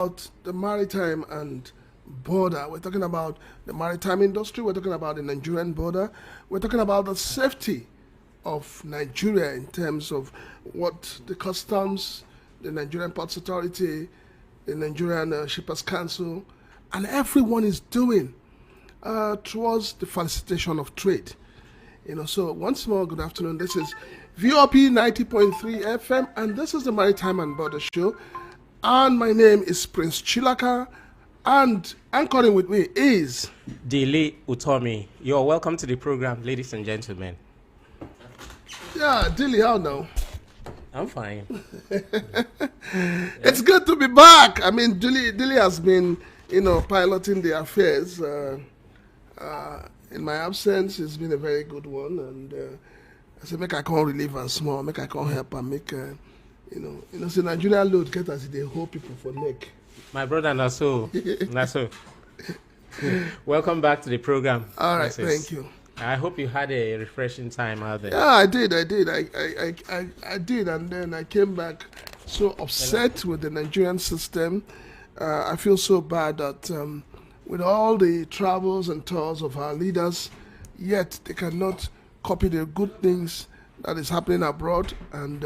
about the maritime and border. We're talking about the maritime industry. We're talking about the Nigerian border. We're talking about the safety of Nigeria in terms of what the customs, the Nigerian Ports Authority, the Nigerian Shippers Council, and everyone is doing towards the facilitation of trade. So once more, good afternoon. This is VOP 90.3 FM, and this is the Maritime and Border Show. And my name is Prince Chilaka, and anchoring with me is Dele Utomi. You're welcome to the program, ladies and gentlemen. Dilly. How now? I'm fine. It's good to be back. I mean, Dilly has been, piloting the affairs. In my absence, it's been a very good one, and I said, make I can't relieve and small, make I can't help and make, say Nigeria load get as they hold people for neck. My brother Naso. Welcome back to the program. All right, Francis. thank you. I hope you had a refreshing time out there. Yeah, I did. I did, and then I came back so upset with the Nigerian system. I feel so bad that with all the travels and tours of our leaders, yet they cannot copy the good things that is happening abroad and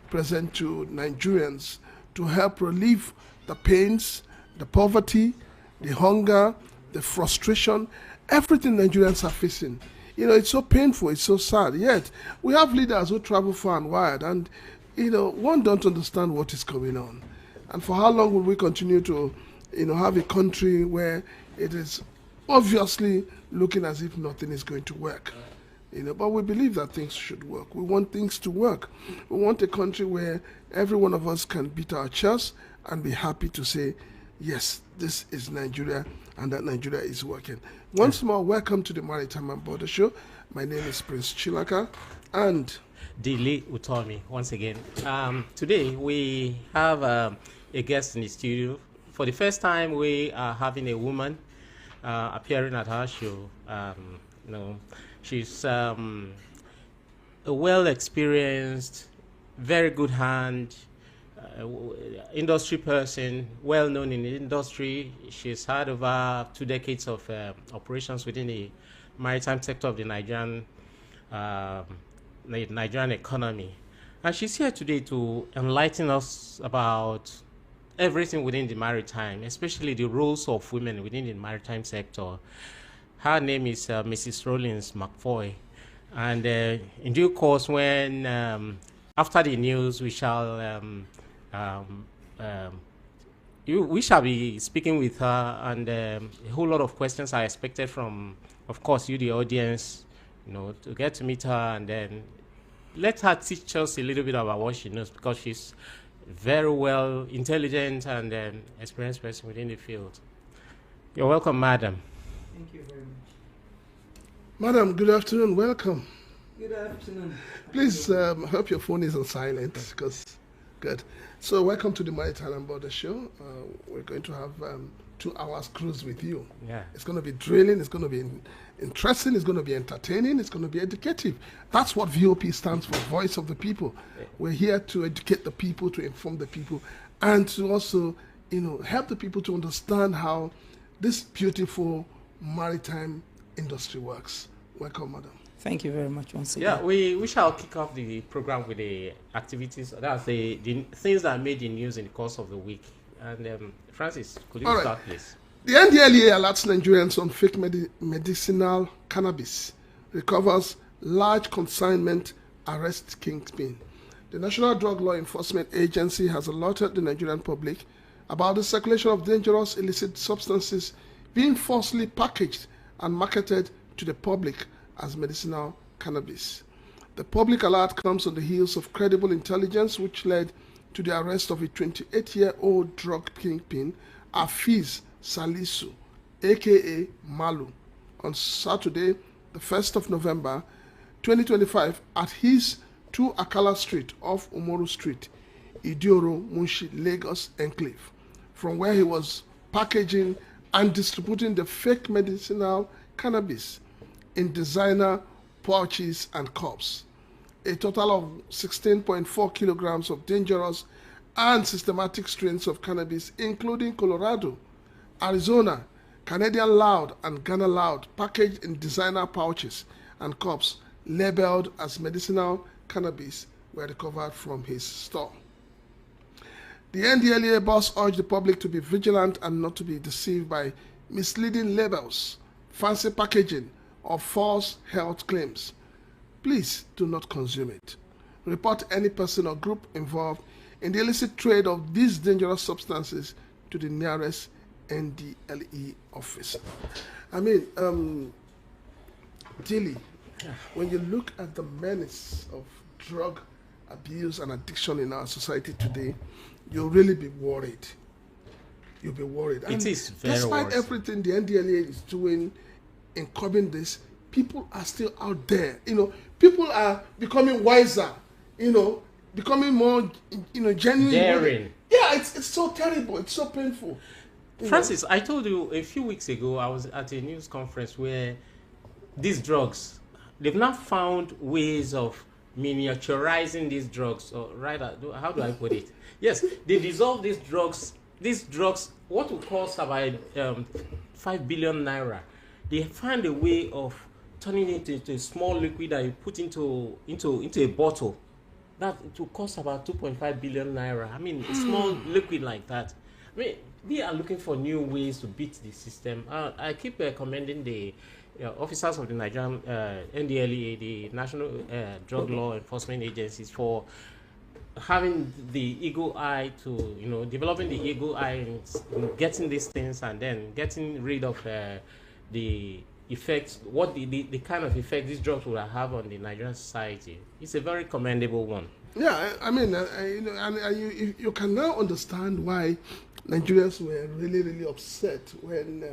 present to Nigerians to help relieve the pains, the poverty, the hunger, the frustration, everything Nigerians are facing. It's so painful, it's so sad. Yet, we have leaders who travel far and wide, and, one don't understand what is going on. And for how long will we continue to, have a country where it is obviously looking as if nothing is going to work? But we believe that things should work. We want things to work. We want a country where every one of us can beat our chest and be happy to say, yes, this is Nigeria, and that Nigeria is working. Once more, welcome to the Maritime and Border Show. My name is Prince Chilaka, and Dele Utomi, once again. Today, we have a guest in the studio. For the first time, we are having a woman appearing at our show. She's a well-experienced, very good hand, industry person, well known in the industry. She's had over 2 decades of operations within the maritime sector of the Nigerian economy. And she's here today to enlighten us about everything within the maritime, especially the roles of women within the maritime sector. Her name is Mrs. Rollins McFoy. And in due course, when after the news, we shall we shall be speaking with her, and a whole lot of questions are expected from, of course, you, the audience, to get to meet her and then let her teach us a little bit about what she knows, because she's very well intelligent and experienced person within the field. You're welcome, madam. Thank you very much. Madam, good afternoon. Welcome. Good afternoon. Please hope your phone is on silent, because good. So welcome to the Maritime and Border Show. We're going to have 2 hours cruise with you. Yeah. It's going to be drilling. It's going to be interesting. It's going to be entertaining. It's going to be educative. That's what VOP stands for, Voice of the People. We're here to educate the people, to inform the people, and to also, help the people to understand how this beautiful maritime industry works. Welcome, madam. Thank you very much once again. Yeah, we shall kick off the program with the activities. That's the things that made the news in the course of the week. And Francis, could you All right. start, please? The NDLEA alerts Nigerians on fake medicinal cannabis, recovers large consignment, arrests kingpin. The National Drug Law Enforcement Agency has alerted the Nigerian public about the circulation of dangerous illicit substances being falsely packaged and marketed to the public as medicinal cannabis. The public alert comes on the heels of credible intelligence which led to the arrest of a 28-year-old drug kingpin, Afiz Salisu, aka Malu, on Saturday, the 1st of November 2025 at his 2 Akala Street off Umoru Street, Idioro, Munshi, Lagos enclave, from where he was packaging and distributing the fake medicinal cannabis in designer pouches and cups. A total of 16.4 kilograms of dangerous and systematic strains of cannabis, including Colorado, Arizona, Canadian loud, and Ghana loud, packaged in designer pouches and cups labeled as medicinal cannabis, were recovered from his store. The NDLEA boss urged the public to be vigilant and not to be deceived by misleading labels, fancy packaging, or false health claims. Please do not consume it. Report any person or group involved in the illicit trade of these dangerous substances to the nearest NDLE officer. I mean, Dilly, when you look at the menace of drug abuse and addiction in our society today, you'll really be worried. You'll be worried. It is very despite worrisome. everything the NDLEA is doing in curbing this, people are still out there. People are becoming wiser. Becoming more, genuine. Daring. Yeah, it's so terrible. It's so painful. Francis, I told you a few weeks ago, I was at a news conference where these drugs, they've now found ways of miniaturizing these drugs, or rather, how do I put it? Yes, they dissolve these drugs. These drugs, what would cost about 5 billion naira, they find a way of turning it into a small liquid that you put into a bottle. That it will cost about 2.5 billion naira. I mean, a small liquid like that. I mean, they are looking for new ways to beat the system. I keep commending the officers of the Nigerian NDLEA, the National Drug Law Enforcement Agencies, for having the eagle eye to, developing the eagle eye in getting these things and then getting rid of the effects, the kind of effect these drugs will have on the Nigerian society. It's a very commendable one. Yeah, I mean, you can now understand why Nigerians were really, really upset when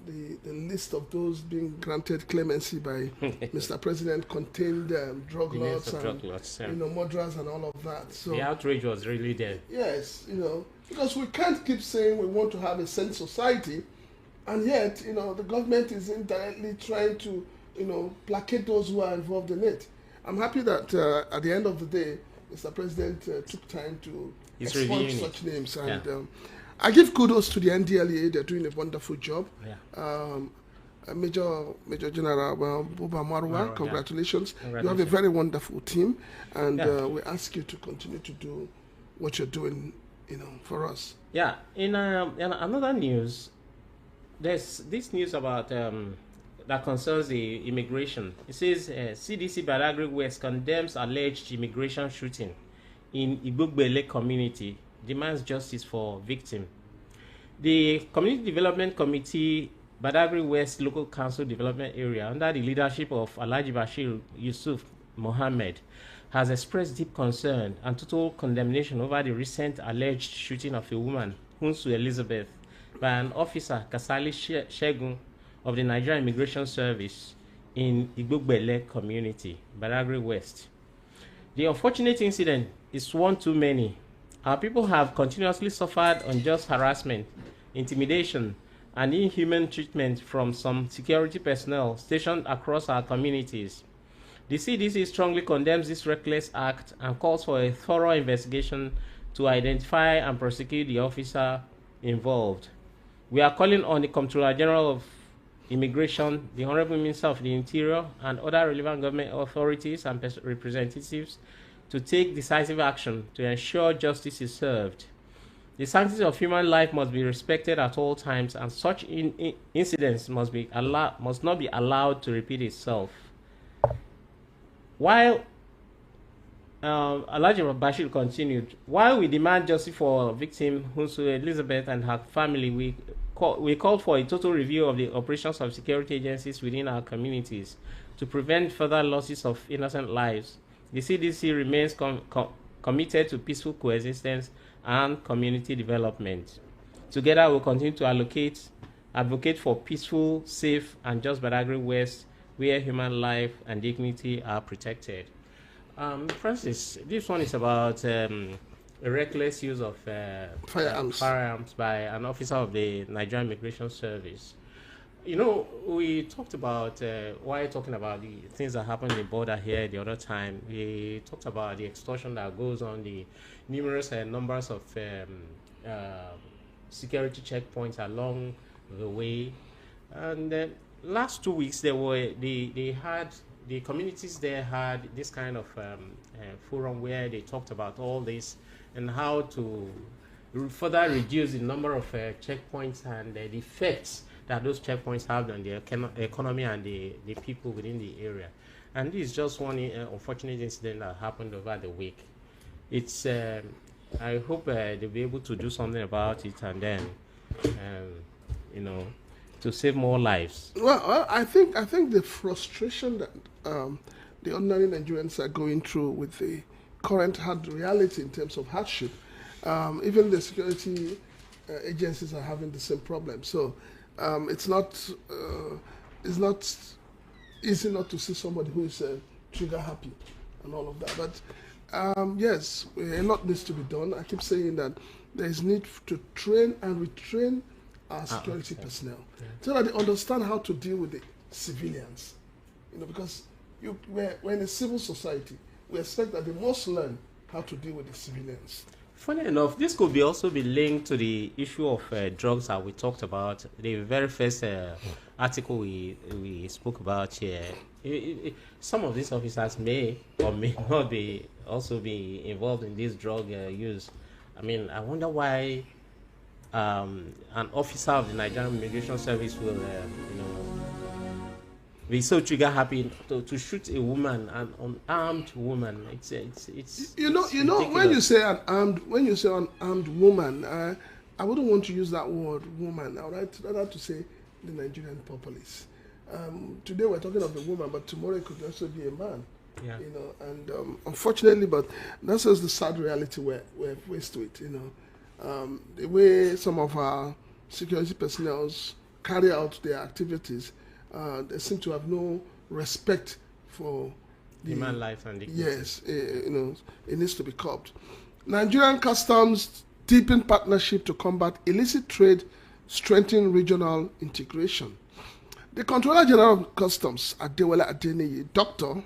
the list of those being granted clemency by Mr. President contained drug lords and murderers and all of that. So the outrage was really there. Yes, because we can't keep saying we want to have a sane society, and yet the government is indirectly trying to placate those who are involved in it. I'm happy that at the end of the day, Mr. President took time to expunge such names, and I give kudos to the NDLEA. They're doing a wonderful job. Yeah. Major General Buba Marwa, congratulations. You have a very wonderful team, and we ask you to continue to do what you're doing, for us. Yeah. In another news, there's this news about that concerns the immigration. It says CDC Badagry West condemns alleged immigration shooting in Igbogbele community, demands justice for victim. The Community Development Committee, Badagry West Local Council Development Area, under the leadership of Alhaji Bashir Yusuf Mohammed, has expressed deep concern and total condemnation over the recent alleged shooting of a woman, Hunsu Elizabeth, by an officer, Kasali Shegun, of the Nigerian Immigration Service in Igbogbele community, Badagry West. The unfortunate incident is one too many. Our people have continuously suffered unjust harassment, intimidation, and inhuman treatment from some security personnel stationed across our communities. The CDC strongly condemns this reckless act and calls for a thorough investigation to identify and prosecute the officer involved. We are calling on the Comptroller General of Immigration, the Honorable Minister of the Interior, and other relevant government authorities and representatives to take decisive action to ensure justice is served. The sanctity of human life must be respected at all times, and such incidents must not be allowed to repeat itself. While Alhaji Bashir continued, while we demand justice for victim Hunsu Elizabeth and her family, we called for a total review of the operations of security agencies within our communities to prevent further losses of innocent lives. The CDC remains committed to peaceful coexistence and community development. Together, we'll continue to advocate for peaceful, safe, and just Badagry West, where human life and dignity are protected. Francis, this one is about a reckless use of firearms by an officer of the Nigerian Immigration Service. You know, we talked about while talking about the things that happened in the border here the other time. We talked about the extortion that goes on, the numerous numbers of uh, security checkpoints along the way. And last 2 weeks, they had the communities there had this kind of forum where they talked about all this and how to further reduce the number of checkpoints and the effects that those checkpoints have on the economy and the people within the area. And this is just one unfortunate incident that happened over the week. It's I hope they'll be able to do something about it and then, you know, to save more lives. Well, I think the frustration that the ordinary Nigerians are going through with the current hard reality in terms of hardship, even the security agencies are having the same problem. So it's not easy not to see somebody who is trigger happy and all of that. But yes, a lot needs to be done. I keep saying that there is need to train and retrain our security personnel so that they understand how to deal with the civilians. You know, because we're in a civil society, we expect that they must learn how to deal with the civilians. Funny enough, this could be also be linked to the issue of drugs that we talked about. The very first article we spoke about here. Some of these officers may or may not be also be involved in this drug use. I mean, I wonder why an officer of the Nigerian Immigration Service will, be so trigger happy to shoot a woman, an unarmed woman. It's you know ridiculous. when you say an armed woman, I wouldn't want to use that word woman. I would rather to say the Nigerian populace. Today we're talking of a woman, but tomorrow it could also be a man. Yeah. You know, and unfortunately, but that's just the sad reality we're faced with. You know, the way some of our security personnel carry out their activities, they seem to have no respect for the human life and dignity. yes, you know, it needs to be curbed. Nigerian customs deepen partnership to combat illicit trade, strengthen regional integration. The Controller General of Customs, Adewale Adeniyi, Doctor,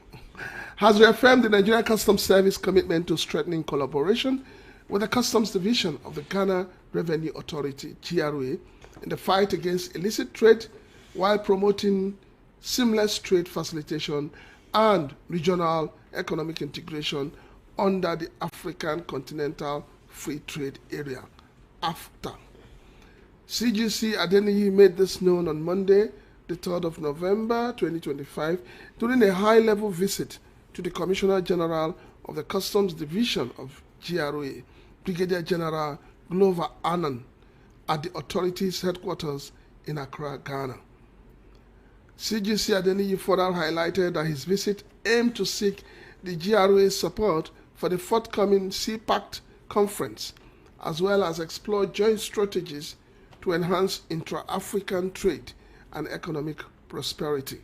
has reaffirmed the Nigerian Customs Service commitment to strengthening collaboration with the Customs Division of the Ghana Revenue Authority, GRA, in the fight against illicit trade while promoting seamless trade facilitation and regional economic integration under the African Continental Free Trade Area, AFTA. CGC Adeniyi made this known on Monday, the 3rd of November 2025, during a high-level visit to the Commissioner General of the Customs Division of GRA, Brigadier General Glover Annan, at the authority's headquarters in Accra, Ghana. CGC Adeniyi further highlighted that his visit aimed to seek the GRA's support for the forthcoming CPACT conference, as well as explore joint strategies to enhance intra-African trade and economic prosperity.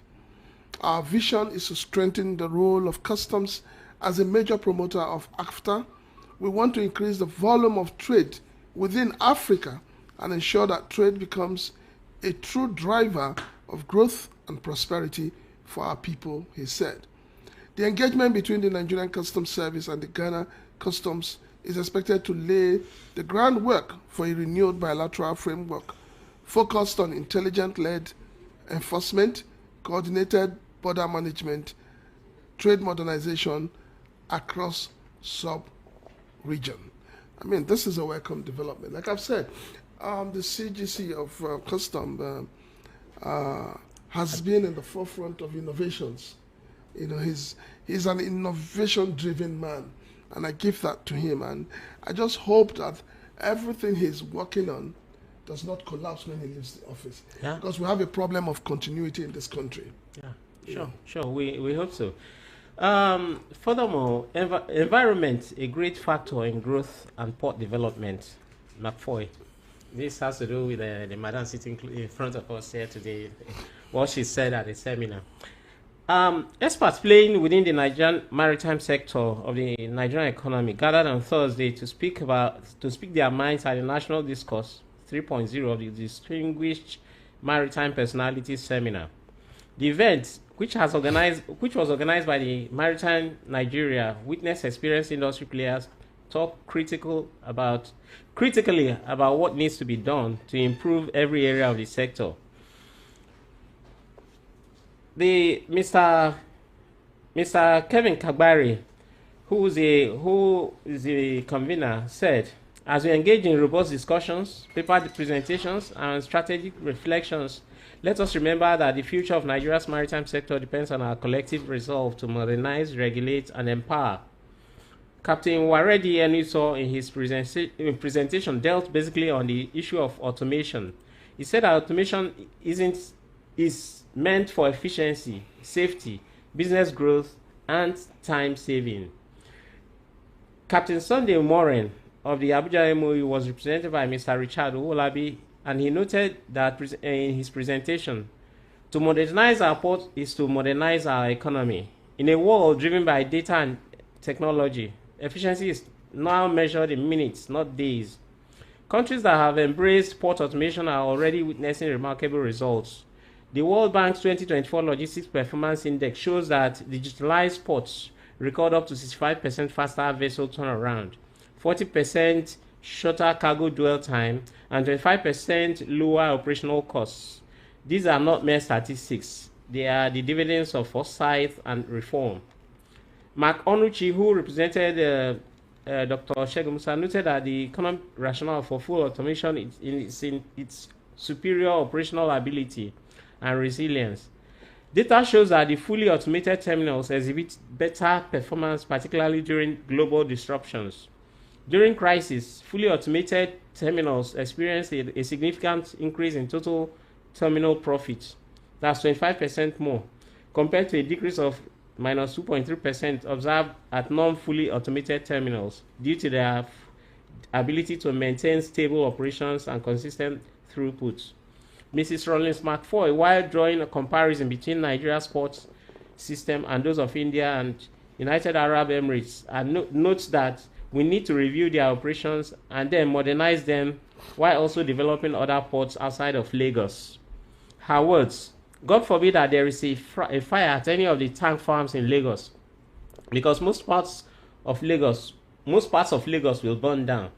Our vision is to strengthen the role of customs as a major promoter of AFTA. We want to increase the volume of trade within Africa and ensure that trade becomes a true driver of growth and prosperity for our people, he said. The engagement between the Nigerian Customs Service and the Ghana Customs is expected to lay the groundwork for a renewed bilateral framework focused on intelligent-led enforcement, coordinated border management, trade modernization across sub-region. I mean, this is a welcome development. Like I've said, the CGC of Custom has been in the forefront of innovations. You know, he's an innovation-driven man, and I give that to him. And I just hope that everything he's working on does not collapse when he leaves the office. Yeah. Because we have a problem of continuity in this country. Yeah, sure. We hope so. Furthermore, environment, a great factor in growth and port development. McFoy. This has to do with the madam sitting in front of us here today, what she said at the seminar. Experts playing within the Nigerian maritime sector of the Nigerian economy gathered on Thursday to speak their minds at the National Discourse 3.0 of the distinguished Maritime Personalities Seminar. The event, which was organized by the Maritime Nigeria, witnessed experienced industry players talk critically about what needs to be done to improve every area of the sector. Mr. Kevin Kagbari, who is the convener, said, as we engage in robust discussions, paper presentations, and strategic reflections, let us remember that the future of Nigeria's maritime sector depends on our collective resolve to modernize, regulate, and empower. Captain Waredi Enuso, in his presentation, dealt basically on the issue of automation. He said that automation is meant for efficiency, safety, business growth, and time saving. Captain Sunday Morin of the Abuja MOU was represented by Mr. Richard Owolabi, and he noted that in his presentation, to modernize our port is to modernize our economy. In a world driven by data and technology, efficiency is now measured in minutes, not days. Countries that have embraced port automation are already witnessing remarkable results. The World Bank's 2024 Logistics Performance Index shows that digitalized ports record up to 65% faster vessel turnaround, 40% shorter cargo dwell time, and 25% lower operational costs. These are not mere statistics. They are the dividends of foresight and reform. Mark Onuchi, who represented Dr. Shegun Musa, noted that the economic rationale for full automation is in its superior operational ability and resilience. Data shows that the fully automated terminals exhibit better performance, particularly during global disruptions. During crisis, fully automated terminals experience a significant increase in total terminal profit. That's 25% more, compared to a decrease of minus 2.3% observed at non-fully automated terminals due to their ability to maintain stable operations and consistent throughput. Mrs. Rollins McFoy, while drawing a comparison between Nigeria's port system and those of India and United Arab Emirates, notes that we need to review their operations and then modernize them while also developing other ports outside of Lagos. Her words, God forbid that there is a fire at any of the tank farms in Lagos, because most parts of Lagos will burn down.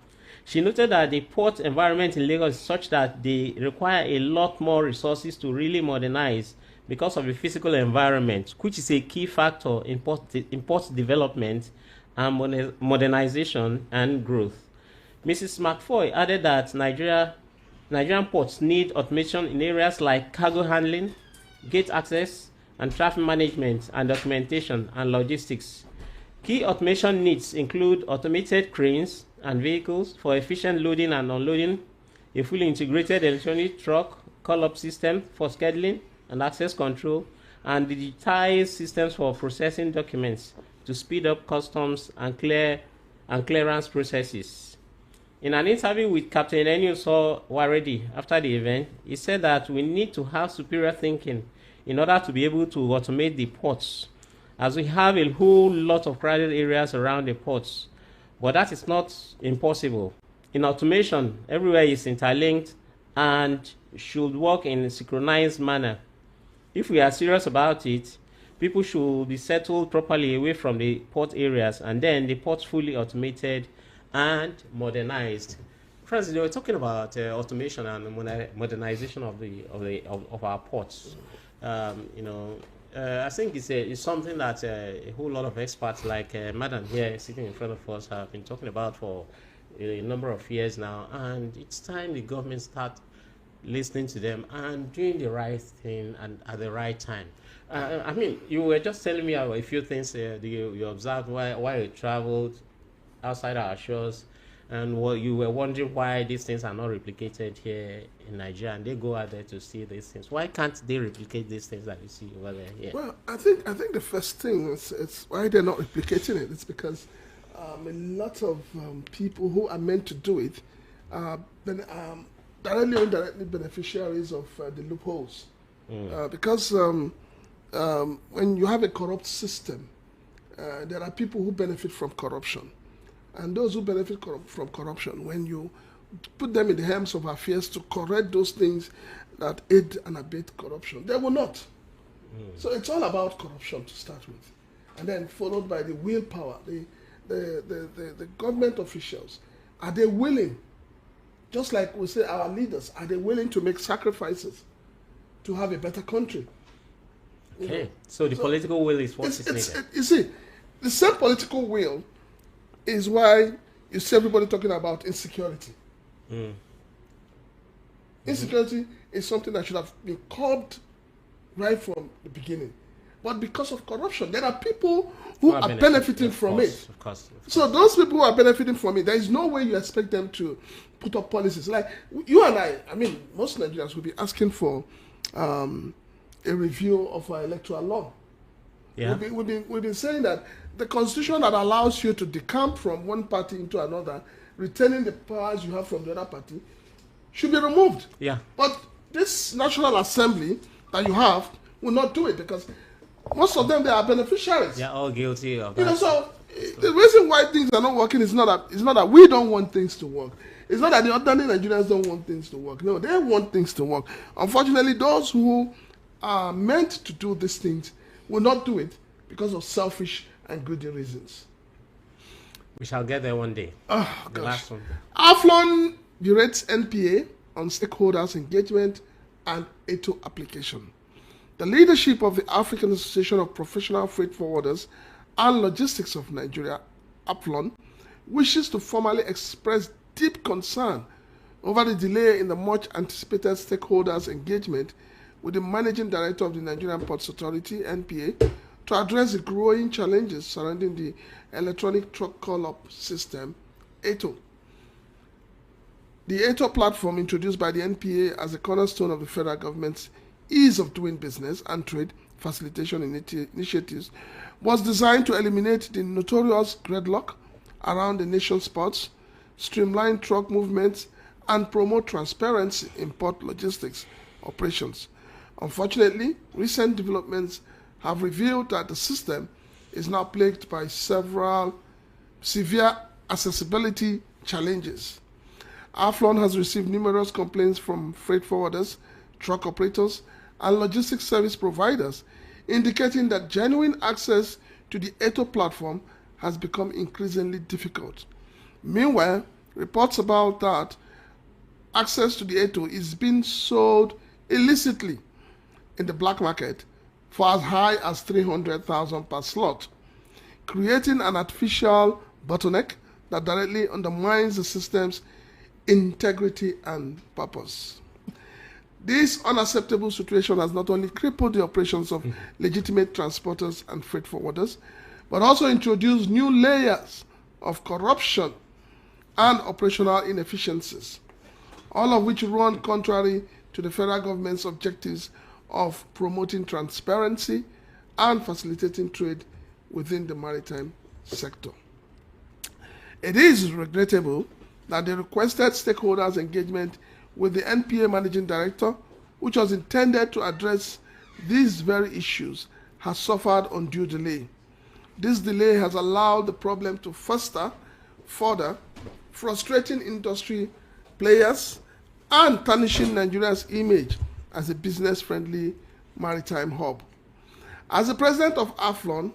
She noted that the port environment in Lagos is such that they require a lot more resources to really modernize because of the physical environment, which is a key factor in port development and modernization and growth. Mrs. McFoy added that Nigerian ports need automation in areas like cargo handling, gate access, and traffic management and documentation and logistics. Key automation needs include automated cranes and vehicles for efficient loading and unloading, a fully integrated electronic truck call-up system for scheduling and access control, and digitized systems for processing documents to speed up customs and clearance processes. In an interview with Captain Enuso Waredi after the event, he said that we need to have superior thinking in order to be able to automate the ports, as we have a whole lot of crowded areas around the ports. But that is not impossible. In automation, everywhere is interlinked and should work in a synchronized manner. If we are serious about it, people should be settled properly away from the port areas, and then the ports fully automated and modernized. Friends, they were talking about automation and modernization of our ports. I think it's something that a whole lot of experts like Madam here sitting in front of us have been talking about for a number of years now, and it's time the government start listening to them and doing the right thing and at the right time. I mean, you were just telling me about a few things you observed while you traveled outside our shores, and you were wondering why these things are not replicated here in Nigeria, and they go out there to see these things. Why can't they replicate these things that you see over there? Yeah. Well, I think the first thing is why they're not replicating it. It's because a lot of people who are meant to do it are directly or indirectly beneficiaries of the loopholes. Because when you have a corrupt system, there are people who benefit from corruption. And those who benefit from corruption, when you put them in the helms of affairs to correct those things that aid and abet corruption. They will not. So it's all about corruption to start with, and then followed by the willpower. The government officials, are they willing? Just like we say, our leaders, are they willing to make sacrifices to have a better country? Okay, so the political will is what is needed. You see, the same political will is why you see everybody talking about insecurity. Insecurity is something that should have been curbed right from the beginning. But because of corruption, there are people who are benefiting from it. Of course. So those people who are benefiting from it, there is no way you expect them to put up policies. Like you and I mean, most Nigerians will be asking for a review of our electoral law. Yeah. We've been saying that the constitution that allows you to decamp from one party into another, retaining the powers you have from the other party, should be removed. Yeah. But this National Assembly that you have will not do it because most of them, they are beneficiaries. They're all guilty of that. You know, so the reason why things are not working is not that we don't want things to work. It's not that the ordinary Nigerians don't want things to work. No, they want things to work. Unfortunately, those who are meant to do these things will not do it because of selfish and greedy reasons. We shall get there one day. Oh, the last one. Aflon berates NPA on stakeholders' engagement and ATO application. The leadership of the African Association of Professional Freight Forwarders and Logistics of Nigeria, AFLON, wishes to formally express deep concern over the delay in the much anticipated stakeholders' engagement with the Managing Director of the Nigerian Ports Authority, NPA, to address the growing challenges surrounding the electronic truck call-up system, ATO. The ATO platform, introduced by the NPA as a cornerstone of the federal government's ease of doing business and trade facilitation initiatives, was designed to eliminate the notorious gridlock around the nation's ports, streamline truck movements, and promote transparency in port logistics operations. Unfortunately, recent developments have revealed that the system is now plagued by several severe accessibility challenges. AFLON has received numerous complaints from freight forwarders, truck operators, and logistics service providers, indicating that genuine access to the ATO platform has become increasingly difficult. Meanwhile, reports about that access to the ATO is being sold illicitly in the black market for as high as 300,000 per slot, creating an artificial bottleneck that directly undermines the system's integrity and purpose. This unacceptable situation has not only crippled the operations of legitimate transporters and freight forwarders, but also introduced new layers of corruption and operational inefficiencies, all of which run contrary to the federal government's objectives of promoting transparency and facilitating trade within the maritime sector. It is regrettable that the requested stakeholders' engagement with the NPA Managing Director, which was intended to address these very issues, has suffered undue delay. This delay has allowed the problem to fester further, frustrating industry players and tarnishing Nigeria's image as a business-friendly maritime hub. As the president of AFLON,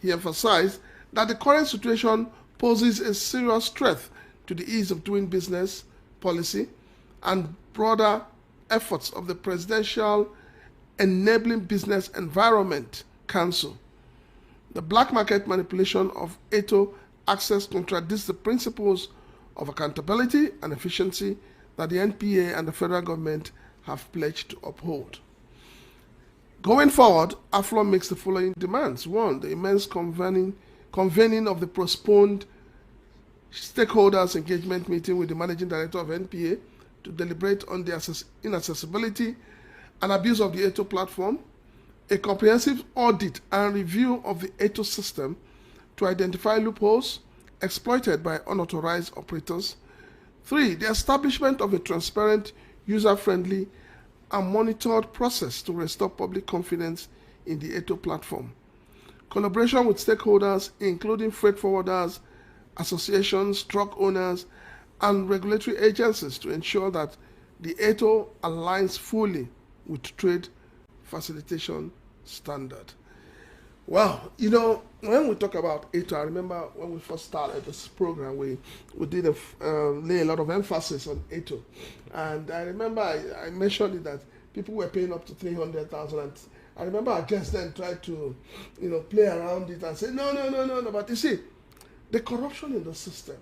he emphasized that the current situation poses a serious threat to the ease of doing business policy and broader efforts of the Presidential Enabling Business Environment Council. The black market manipulation of ATO access contradicts the principles of accountability and efficiency that the NPA and the federal government have pledged to uphold. Going forward, AFLON makes the following demands. One, the immense convening of the postponed stakeholders engagement meeting with the Managing Director of NPA to deliberate on the inaccessibility and abuse of the ATO platform, a comprehensive audit and review of the ATO system to identify loopholes exploited by unauthorized operators. 3, the establishment of a transparent, user-friendly, and monitored process to restore public confidence in the ATO platform. Collaboration with stakeholders, including freight forwarders, associations, truck owners, and regulatory agencies to ensure that the ATO aligns fully with trade facilitation standard. Well, you know, when we talk about ATO, I remember when we first started this program, we did lay a lot of emphasis on ATO. And I remember I mentioned it that people were paying up to 300,000. And I remember our guests then tried to, you know, play around it and say, no. But you see, the corruption in the system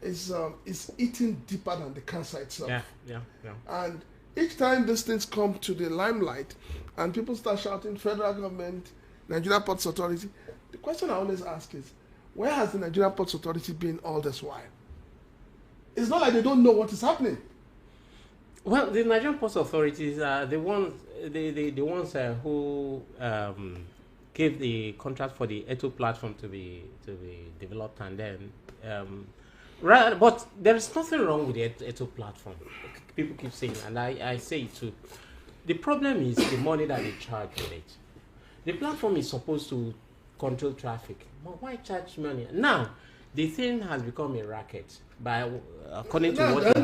is eating deeper than the cancer itself. Yeah. And each time these things come to the limelight and people start shouting federal government, Nigerian Ports Authority, the question I always ask is, where has the Nigerian Ports Authority been all this while? It's not like they don't know what is happening. Well, the Nigerian Ports Authorities are the ones, who gave the contract for the ETO platform to be developed, and then right. But there is nothing wrong with the ETO platform. People keep saying, and I say it too. The problem is the money that they charge for it. The platform is supposed to control traffic. But why charge money? Now, the thing has become a racket. According to what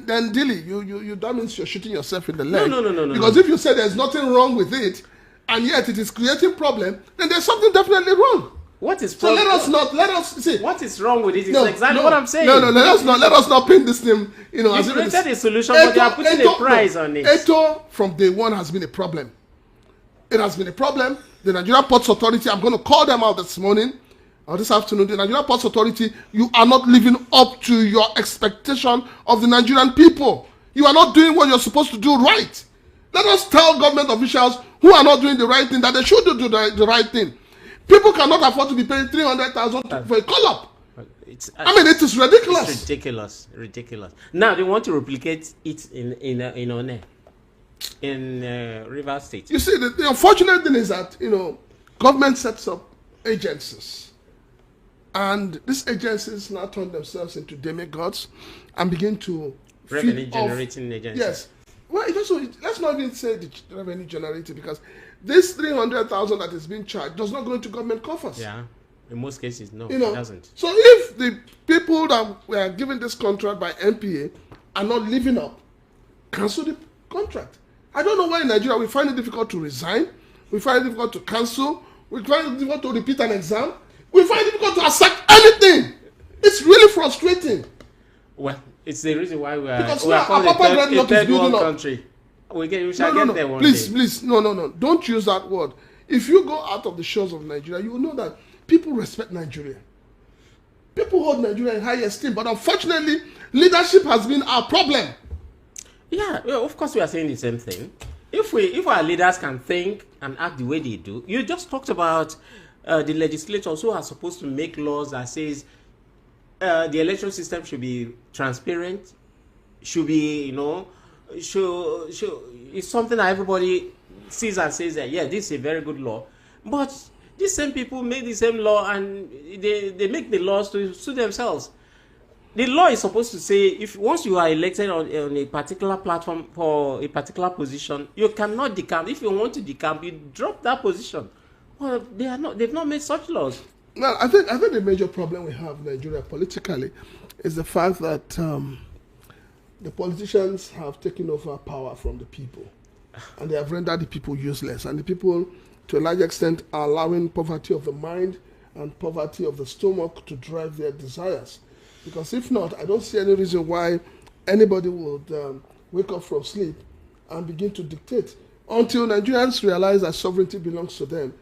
then Dilly, you that means you're shooting yourself in the leg. No. Because if you say there's nothing wrong with it, and yet it is creating problem, then there's something definitely wrong. What is so let us see what is wrong with it is exactly what I'm saying. No, let us not paint this thing, you know, as you if created a solution, but they are putting a price on it. ETO from day one has been a problem. It has been a problem. The Nigerian Ports Authority, I'm going to call them out this morning or this afternoon. The Nigerian Ports Authority, you are not living up to your expectation of the Nigerian people. You are not doing what you're supposed to do right. Let us tell government officials who are not doing the right thing that they should do the right thing. People cannot afford to be paying 300,000 for a call-up. I mean, it is ridiculous. It's ridiculous. Now they want to replicate it in One, in Rivers State. You see, the unfortunate thing is that, you know, government sets up agencies, and these agencies now turn themselves into demigods and begin to revenue generating agencies. Yes. Well, it also, let's not even say the revenue generating, because this 300,000 that is being charged does not go into government coffers. Yeah. In most cases, no, you know, it doesn't. So if the people that were given this contract by NPA are not living up, cancel the contract. I don't know why in Nigeria we find it difficult to resign, we find it difficult to cancel, we find it difficult to repeat an exam, we find it difficult to accept anything. It's really frustrating. Well, it's the reason why we are because a third world country. We shall get there one day. Please, no. Don't use that word. If you go out of the shores of Nigeria, you will know that people respect Nigeria. People hold Nigeria in high esteem, but unfortunately, leadership has been our problem. Yeah, well, of course we are saying the same thing. If our leaders can think and act the way they do, you just talked about the legislators who are supposed to make laws that says the election system should be transparent, should be, you know, it's something that everybody sees and says that, yeah, this is a very good law. But these same people make the same law and they make the laws to suit themselves. The law is supposed to say, if once you are elected on a particular platform for a particular position, you cannot decamp. If you want to decamp, you drop that position. Well, they've not made such laws. Well, I think the major problem we have in Nigeria politically is the fact that the politicians have taken over power from the people, and they have rendered the people useless. And the people, to a large extent, are allowing poverty of the mind and poverty of the stomach to drive their desires. Because if not, I don't see any reason why anybody would wake up from sleep and begin to dictate. Until Nigerians realize that sovereignty belongs to them,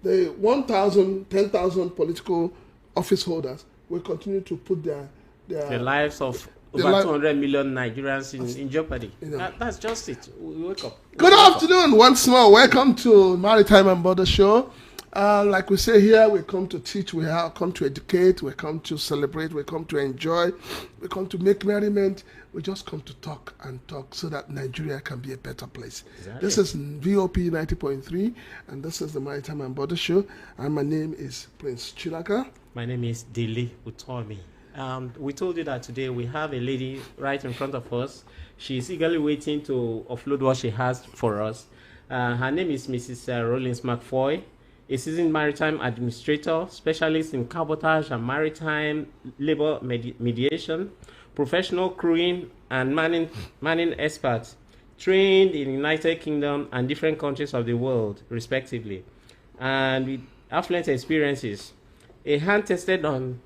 the 1,000, 10,000 political office holders will continue to put the lives of over 200 million Nigerians in jeopardy. You know. That's just it. We wake up. Good afternoon once more. Welcome to Maritime and Border Show. Like we say here, we come to teach, we come to educate, we come to celebrate, we come to enjoy, we come to make merriment. We just come to talk and talk so that Nigeria can be a better place. Exactly. This is VOP 90.3, and this is the Maritime and Border Show. And my name is Prince Chilaka. My name is Dili Utomi. We told you that today we have a lady right in front of us. She's eagerly waiting to offload what she has for us. Her name is Mrs. Rollins McFoy. a seasoned maritime administrator, specialist in cabotage and maritime labor mediation, professional crewing and manning expert, trained in the United Kingdom and different countries of the world, respectively, and with affluent experiences. A hand tested on.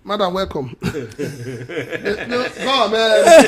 Madam, welcome. No, come on, man.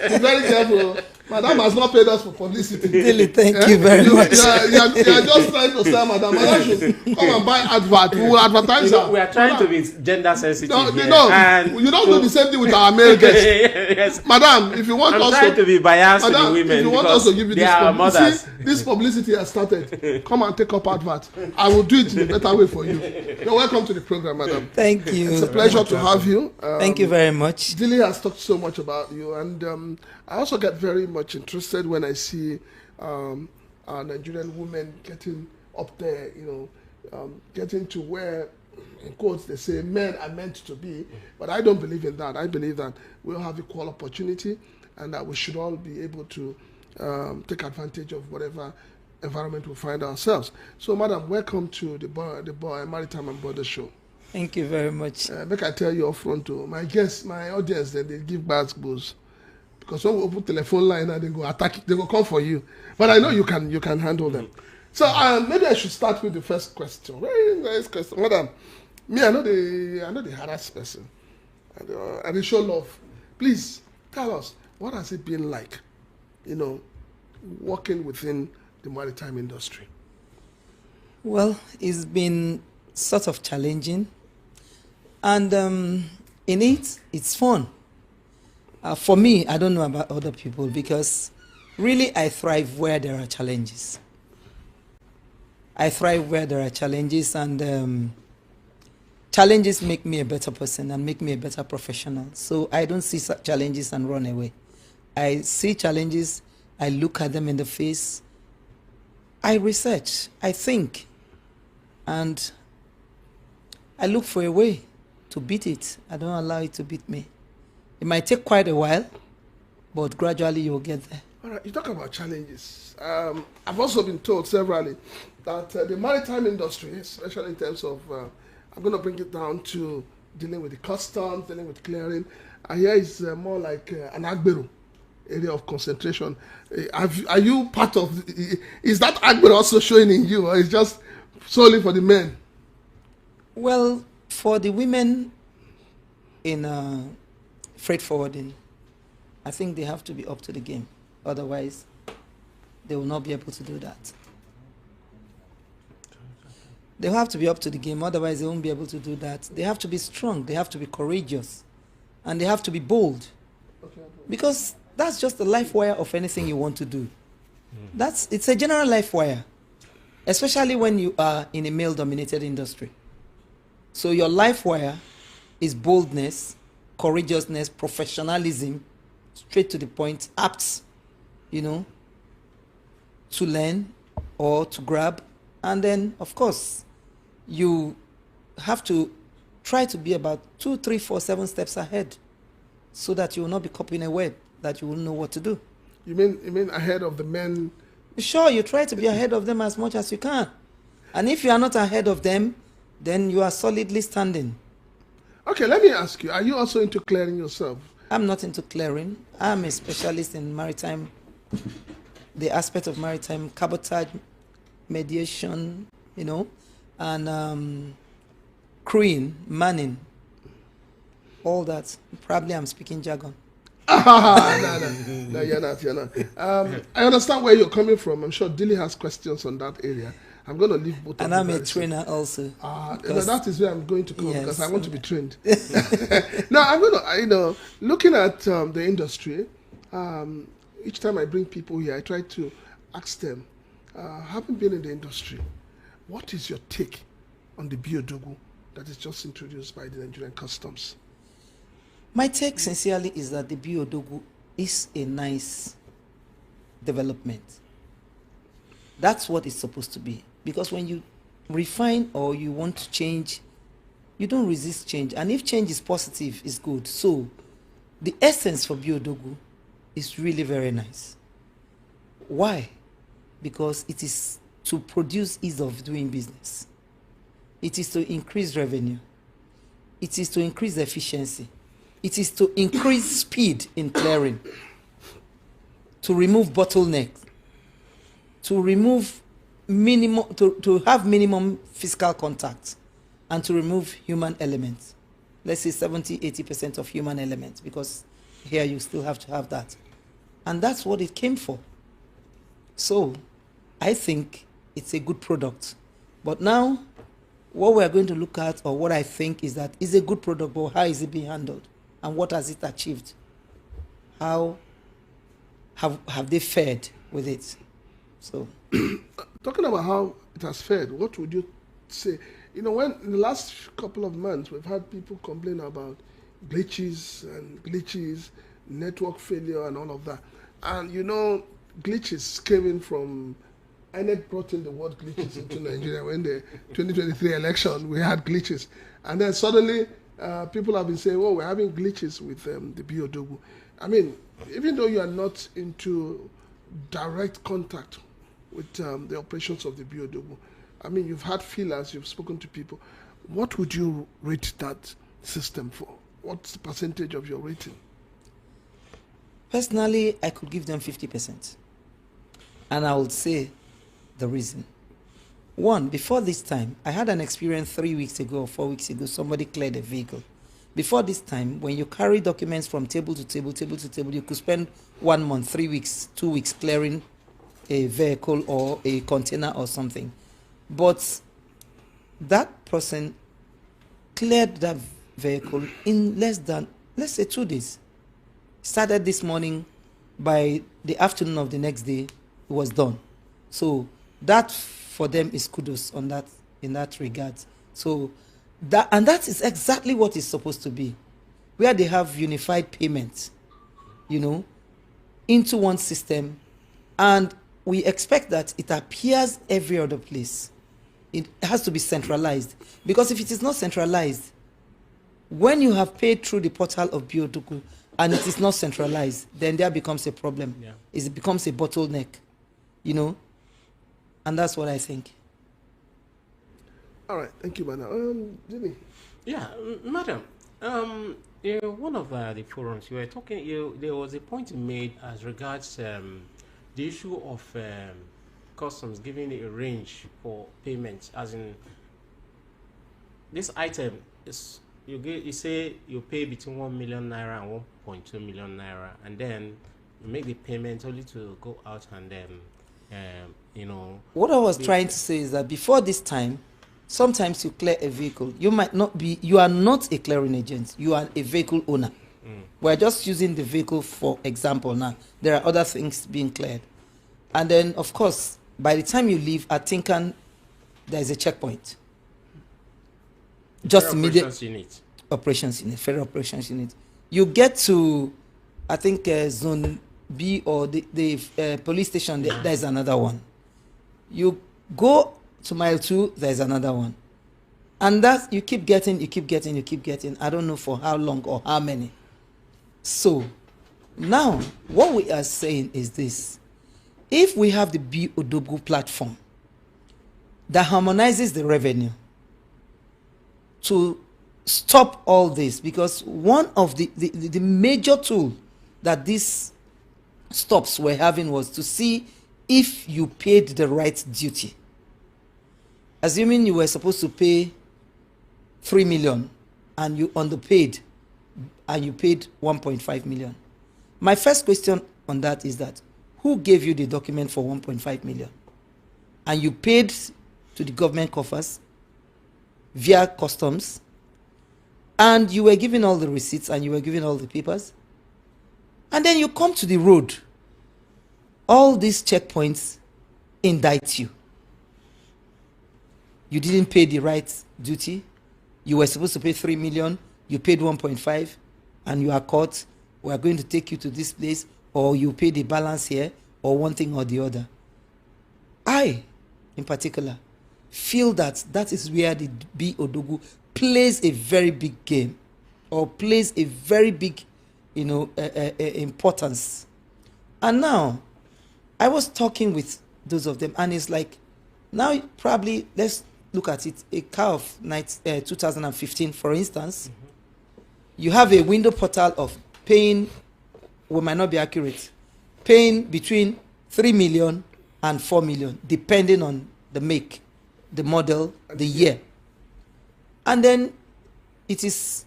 Be very careful. Madam has not paid us for publicity. Really, thank you very much. You are just trying to say, Madam. Madam should come and buy advert. We will advertise her. We are trying to be gender sensitive. No, here. no, And you don't do the same thing with our male guests. Yes. Madam, if you want I'm us trying to be biased to the Madam, women if you want us to give you they this are mothers. See, this publicity has started. Come and take up advert. I will do it in a better way for you. You're welcome to the program, Madam. Thank you. It's a pleasure to have you. Thank you very much. Dilly has talked so much about you, and I also get very much interested when I see our Nigerian women getting up there, getting to where, in quotes, they say men are meant to be. But I don't believe in that. I believe that we'll have equal opportunity and that we should all be able to take advantage of whatever environment we find ourselves. So, Madam, welcome to the Maritime and Border Show. Thank you very much. Make I tell you up front, too, my guests, my audience, they give bad booze. Because when we open telephone line and they go attack, they go come for you. But I know you can handle them. So maybe I should start with the first question. Very nice question, Madam. Me, I know the harass person, and they show love. Please tell us, what has it been like, working within the maritime industry? Well, it's been sort of challenging, and in it, it's fun. For me, I don't know about other people because really I thrive where there are challenges. I thrive where there are challenges, and challenges make me a better person and make me a better professional. So I don't see challenges and run away. I see challenges, I look at them in the face, I research, I think, and I look for a way to beat it. I don't allow it to beat me. It might take quite a while, but gradually you'll get there. All right, you talk about challenges. I've also been told severally that the maritime industry, especially in terms of, I'm going to bring it down to dealing with the customs, dealing with clearing. I hear it's more like an Agbero area of concentration. Are you part of, is that Agbero also showing in you, or is just solely for the men? Well, for the women in freight forwarding, I think they have to be up to the game. Otherwise, they will not be able to do that. They have to be up to the game. Otherwise, they won't be able to do that. They have to be strong. They have to be courageous. And they have to be bold. Because that's just the life wire of anything you want to do. It's a general life wire, especially when you are in a male-dominated industry. So your life wire is boldness, courageousness, professionalism, straight to the point, apt, to learn or to grab. And then, of course, you have to try to be about 2, 3, 4, 7 steps ahead so that you will not be caught in a web, that you will know what to do. You mean ahead of the men? Sure, you try to be ahead of them as much as you can. And if you are not ahead of them, then you are solidly standing. Okay, let me ask you, are you also into clearing yourself? I'm not into clearing. I'm a specialist in maritime, the aspect of maritime cabotage, mediation, and crewing, manning, all that. Probably I'm speaking jargon. No, you're not. I understand where you're coming from. I'm sure Dilly has questions on that area. I'm going to leave both of and you. And I'm a trainer also. That is where I'm going to come, yes, because I want to be trained. Now, I'm going to, looking at the industry, each time I bring people here, I try to ask them, having been in the industry, what is your take on the Biodogu that is just introduced by the Nigerian Customs? My take, sincerely, is that the Biodogu is a nice development. That's what it's supposed to be. Because when you refine or you want to change, you don't resist change. And if change is positive, it's good. So the essence for Biodogu is really very nice. Why? Because it is to produce ease of doing business. It is to increase revenue. It is to increase efficiency. It is to increase speed in clearing, to remove bottlenecks, to remove minimum, to have minimum physical contact, and to remove human elements. Let's say 70-80% of human elements, because here you still have to have that. And that's what it came for. So I think it's a good product. But now, what we're going to look at, or what I think, is that it's a good product, but how is it being handled? And what has it achieved? How have they fared with it? So, Talking about how it has fared, what would you say? You know, when in the last couple of months, we've had people complain about glitches, network failure, and all of that. And you know, glitches came in from INEC brought in the word glitches into Nigeria when the 2023 election, we had glitches. And then suddenly, people have been saying, oh, we're having glitches with the BOW. I mean, even though you are not into direct contact with the operations of the BOW, I mean, you've had feelers, you've spoken to people. What would you rate that system for? What's the percentage of your rating? Personally, I could give them 50%. And I would say the reason. One, before this time, I had an experience 3 weeks ago or 4 weeks ago, somebody cleared a vehicle. Before this time, when you carry documents from table to table, you could spend 1 month, 3 weeks, 2 weeks clearing a vehicle or a container or something. But that person cleared that vehicle in less than, let's say, 2 days. Started this morning, by the afternoon of the next day, it was done. So that for them is kudos on that, in that regard. So that is exactly what it's supposed to be, where they have unified payments, you know, into one system, and we expect that it appears every other place. It has to be centralized, because if it is not centralized, when you have paid through the portal of BOW and it is not centralized, then there becomes a problem. Yeah. It becomes a bottleneck, you know, and that's what I think. All right, thank you, madam. Jimmy. Yeah, madam. One of the forums you were talking, there was a point you made as regards the issue of customs giving a range for payments, as in this item is you say you pay between 1 million naira and 1.2 million naira, and then you make the payment only to go out and then you know. What I was trying to say is that before this time, sometimes you clear a vehicle, you are not a clearing agent, you are a vehicle owner. We're just using the vehicle for example now. There are other things being cleared. And then, of course, by the time you leave at Tinkan, there is a checkpoint. Just immediate operations unit, federal operations unit. You get to, I think, zone B or the police station, there is another one. You go to mile 2, there is another one. And that you keep getting. I don't know for how long or how many. So now what we are saying is this: if we have the BOW platform that harmonizes the revenue to stop all this, because one of the major tool that these stops were having was to see if you paid the right duty. Assuming you were supposed to pay 3 million and you underpaid and you paid 1.5 million. My first question on that is that who gave you the document for 1.5 million? And you paid to the government coffers via customs, and you were given all the receipts and you were given all the papers, and then you come to the road, all these checkpoints indict you. You didn't pay the right duty. You were supposed to pay 3 million, you paid 1.5, and you are caught. We are going to take you to this place, or you pay the balance here, or one thing or the other. I, in particular, feel that that is where the BOW plays a very big game, or plays a very big, importance. And now, I was talking with those of them, and it's like, Now, probably, let's look at it. A car of 2015, for instance, you have a window portal of paying, we might not be accurate, paying between 3 million and 4 million, depending on the make, the model, the year. And then it is,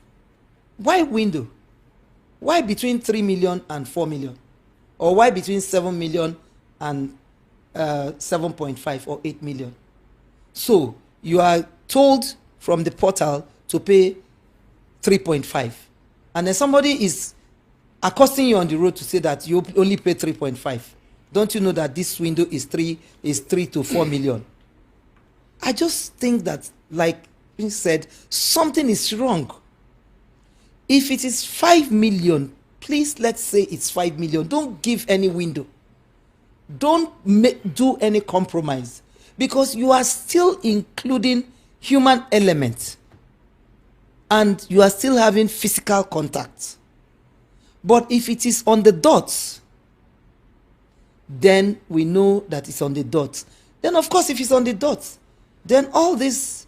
why window? Why between 3 million and 4 million? Or why between 7 million and 7.5 or 8 million? So you are told from the portal to pay 3.5, and then somebody is accosting you on the road to say that you only pay 3.5. Don't you know that this window is 3 to 4 million? I just think that, like you said, something is wrong. If it is 5 million, please, let's say it's 5 million. Don't give any window. Don't do any compromise, because you are still including human elements and you are still having physical contact. But if it is on the dots, then we know that it's on the dots. Then, of course, if it's on the dots, then all these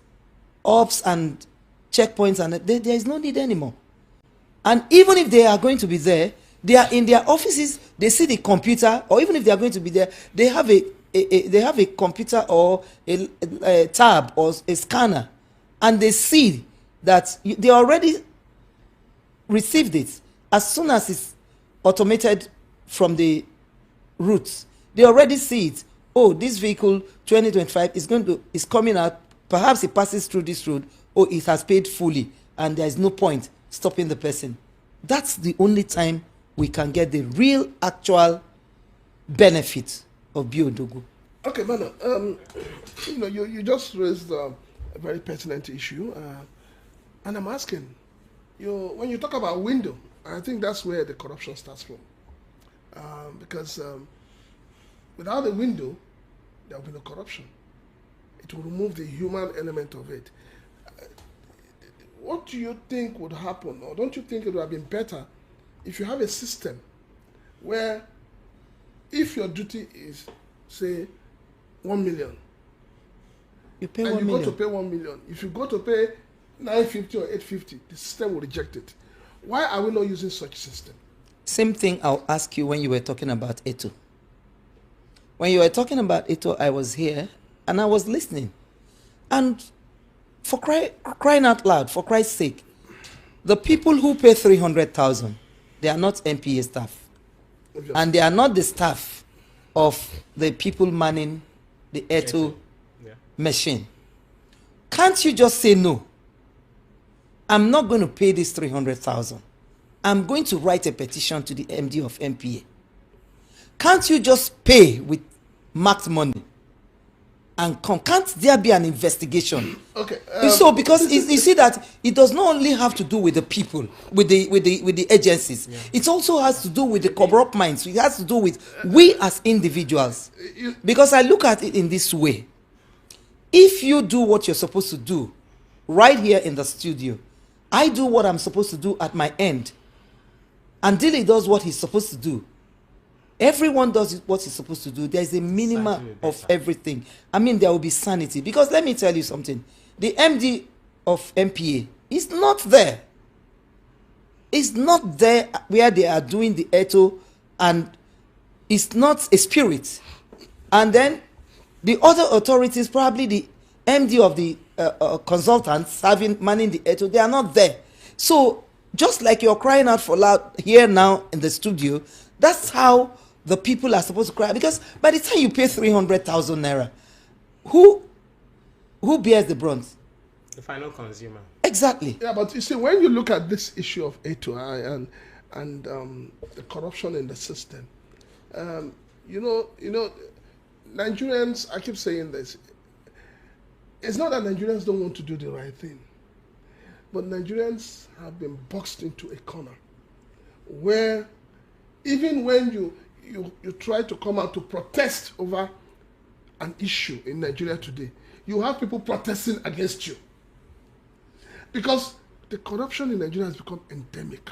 ops and checkpoints, and there is no need anymore. And even if they are going to be there, they are in their offices, they see the computer, or even if they are going to be there, they have a computer or a tab or a scanner, and they see that they already received it. As soon as it's automated from the routes, they already see it. Oh, this vehicle 2025 is coming out. Perhaps it passes through this road. Oh, it has paid fully, and there is no point stopping the person. That's the only time we can get the real, actual benefit of Biodogo. Okay, Mano, you just raised a very pertinent issue, and I'm asking, when you talk about window, I think that's where the corruption starts from, because without the window, there will be no corruption. It will remove the human element of it. What do you think would happen, or don't you think it would have been better if you have a system where, if your duty is, say, 1 million, you pay and 1 you million. go to pay 1 million, if you go to pay 950 or 850, the system will reject it. Why are we not using such system? Same thing I'll ask you when you were talking about Eto. When you were talking about Eto, I was here and I was listening. And for crying out loud, for Christ's sake, the people who pay 300,000, they are not MPA staff. And they are not the staff of the people manning the Eto machine. Can't you just say no? I'm not going to pay this 300,000. I'm going to write a petition to the MD of MPA. Can't you just pay with marked money and come? Can't there be an investigation? Okay. So, because you see that it does not only have to do with the people, with the agencies. Yeah. It also has to do with the corrupt minds. It has to do with we as individuals. Because I look at it in this way: if you do what you're supposed to do right here in the studio, I do what I'm supposed to do at my end, and Dilly does what he's supposed to do. Everyone does what he's supposed to do. There's a minimum of everything. I mean, there will be sanity. Because let me tell you something. The MD of MPA is not there. It's not there where they are doing the Eto, and it's not a spirit. And then the other authorities, probably the MD of the consultants manning the Eto, they are not there. So just like you're crying out for loud here now in the studio, that's how the people are supposed to cry. Because by the time you pay 300,000 naira, who bears the brunt? The final consumer. Exactly. Yeah, but you see, when you look at this issue of A2I and the corruption in the system, Nigerians, I keep saying this, it's not that Nigerians don't want to do the right thing, but Nigerians have been boxed into a corner where even when you try to come out to protest over an issue in Nigeria today, you have people protesting against you. Because the corruption in Nigeria has become endemic.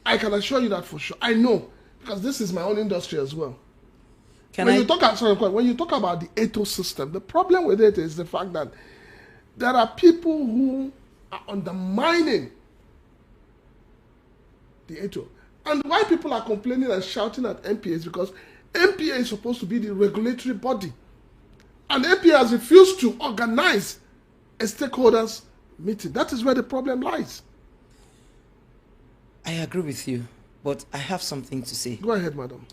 I can assure you that for sure. I know, because this is my own industry as well. Can when I? you talk sorry, when you talk about the ATO system, the problem with it is the fact that there are people who are undermining the ATO. And why people are complaining and shouting at MPA is because MPA is supposed to be the regulatory body. And MPA has refused to organize a stakeholders meeting. That is where the problem lies. I agree with you, but I have something to say. Go ahead, madam.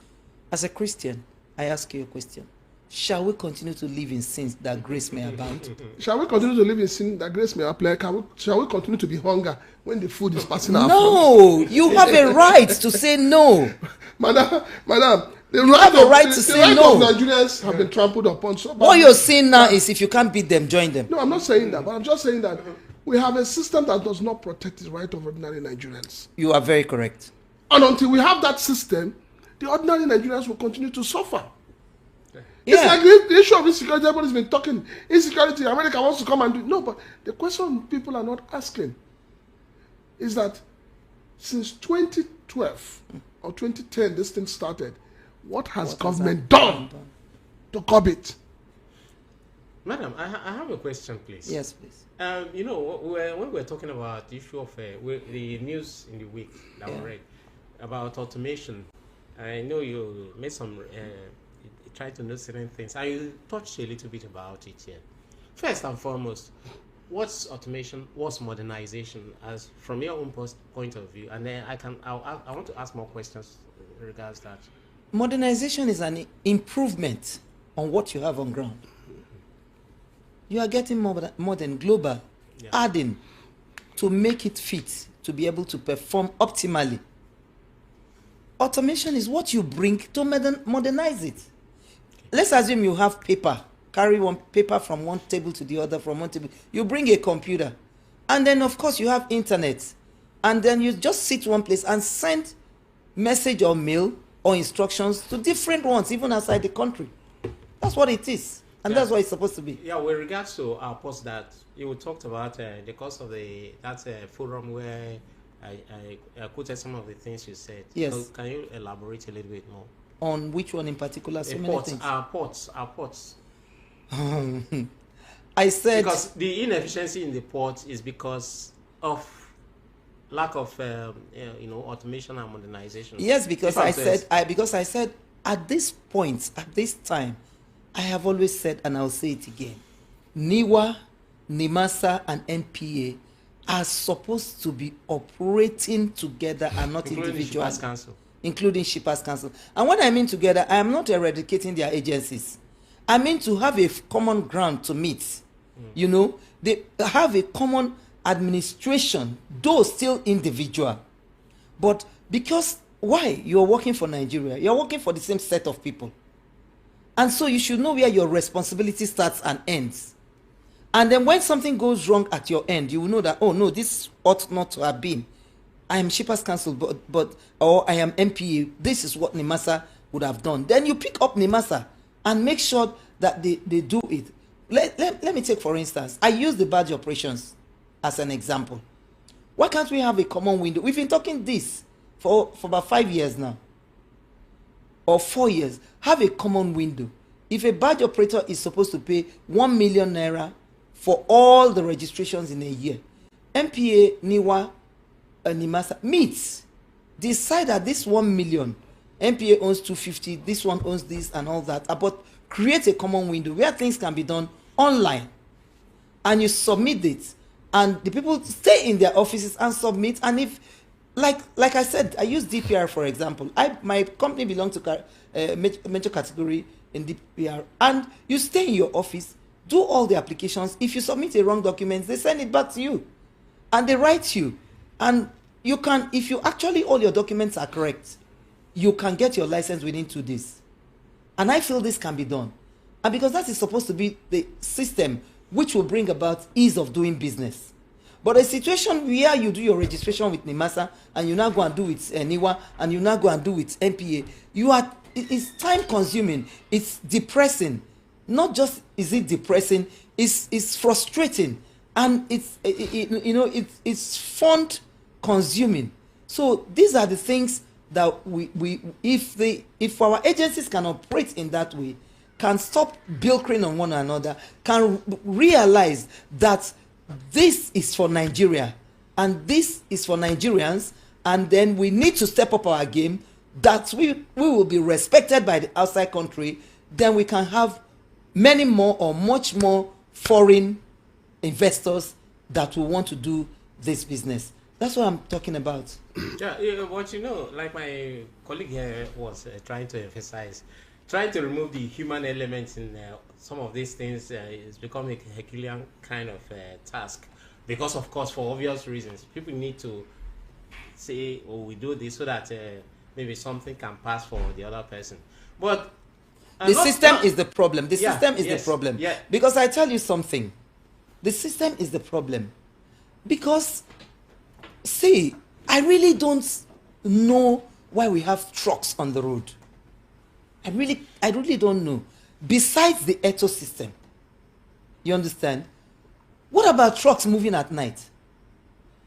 As a Christian, I ask you a question. Shall we continue to live in sins that grace may abound? Shall we continue to live in sin that grace may apply? Shall we continue to be hunger when the food is passing our front? No, you have a right to say no. Madam, the have a right to say no. of Nigerians have been trampled upon so badly. What you're saying now is if you can't beat them, join them. No, I'm not saying that, but I'm just saying that we have a system that does not protect the right of ordinary Nigerians. You are very correct. And until we have that system, the ordinary Nigerians will continue to suffer. Yeah. It's like the issue of insecurity. Everybody's been talking insecurity. America wants to come and do no, but the question people are not asking is that since 2012 or 2010, this thing started. What has government done to curb it? Madam, I have a question, please. Yes, please. You know, when we're talking about the issue of the news in the week that we read about automation, I know you made some, try to know certain things. I touched a little bit about it here. First and foremost, what's automation? What's modernization? As from your own point of view, and then I want to ask more questions in regards to that. Modernization is an improvement on what you have on ground. You are getting more than global, adding to make it fit to be able to perform optimally. Automation is what you bring to modernize it. Let's assume you have paper, carry one paper from one table to the other, from one table. You bring a computer, and then of course you have internet, and then you just sit one place and send message or mail or instructions to different ones, even outside the country. That's what it is, and that's what it's supposed to be. Yeah, with regards to our post that you talked about the cost of that forum where I quoted some of the things you said. Yes. So can you elaborate a little bit more? On which one in particular? So many things. Our ports. I said because the inefficiency in the port is because of lack of automation and modernization. Yes, because I said at this point, at this time, I have always said, and I'll say it again, NIWA, NIMASA, and NPA are supposed to be operating together and not individually. Including Shippers Council. And when I mean together, I am not eradicating their agencies. I mean to have a common ground to meet. You know, they have a common administration, though still individual. But because, why? You're working for Nigeria. You're working for the same set of people. And so you should know where your responsibility starts and ends. And then when something goes wrong at your end, you will know that, oh no, this ought not to have been. I am Shippers Council, or I am MPA. This is what NIMASA would have done. Then you pick up NIMASA and make sure that they do it. Let me take, for instance, I use the badge operations as an example. Why can't we have a common window? We've been talking this for about 5 years now, or 4 years. Have a common window. If a badge operator is supposed to pay 1 million naira for all the registrations in a year, MPA, NIWA, NIMASA meets, decide that this 1 million, MPA owns 250, this one owns this and all that, but create a common window where things can be done online, and you submit it, and the people stay in their offices and submit. And if, like I said, I use DPR for example. My company belongs to major category in DPR, and you stay in your office, do all the applications. If you submit a wrong document, they send it back to you, and they write you. And you can, if you actually all your documents are correct, you can get your license within 2 days. And I feel this can be done. And because that is supposed to be the system which will bring about ease of doing business. But a situation where you do your registration with NIMASA and you now go and do it NIWA and you now go and do it NPA, it's time consuming, it's depressing. Not just is it depressing, it's frustrating. And it's fund consuming. So these are the things that if our agencies can operate in that way, can stop bilkering on one another, can realize that this is for Nigeria and this is for Nigerians, and then we need to step up our game, that we will be respected by the outside country, then we can have many more or much more foreign investors that will want to do this business. That's what I'm talking about. Yeah, but like my colleague here was trying to emphasize, trying to remove the human elements in some of these things is becoming a Herculean kind of task, because of course, for obvious reasons, people need to say, oh, we do this so that maybe something can pass for the other person. But the system is the problem. The Yeah, system is yes, the problem. yeah. Because I tell you something, the system is the problem. Because, see, I really don't know why we have trucks on the road. I really don't know. Besides the ETO system, you understand? What about trucks moving at night?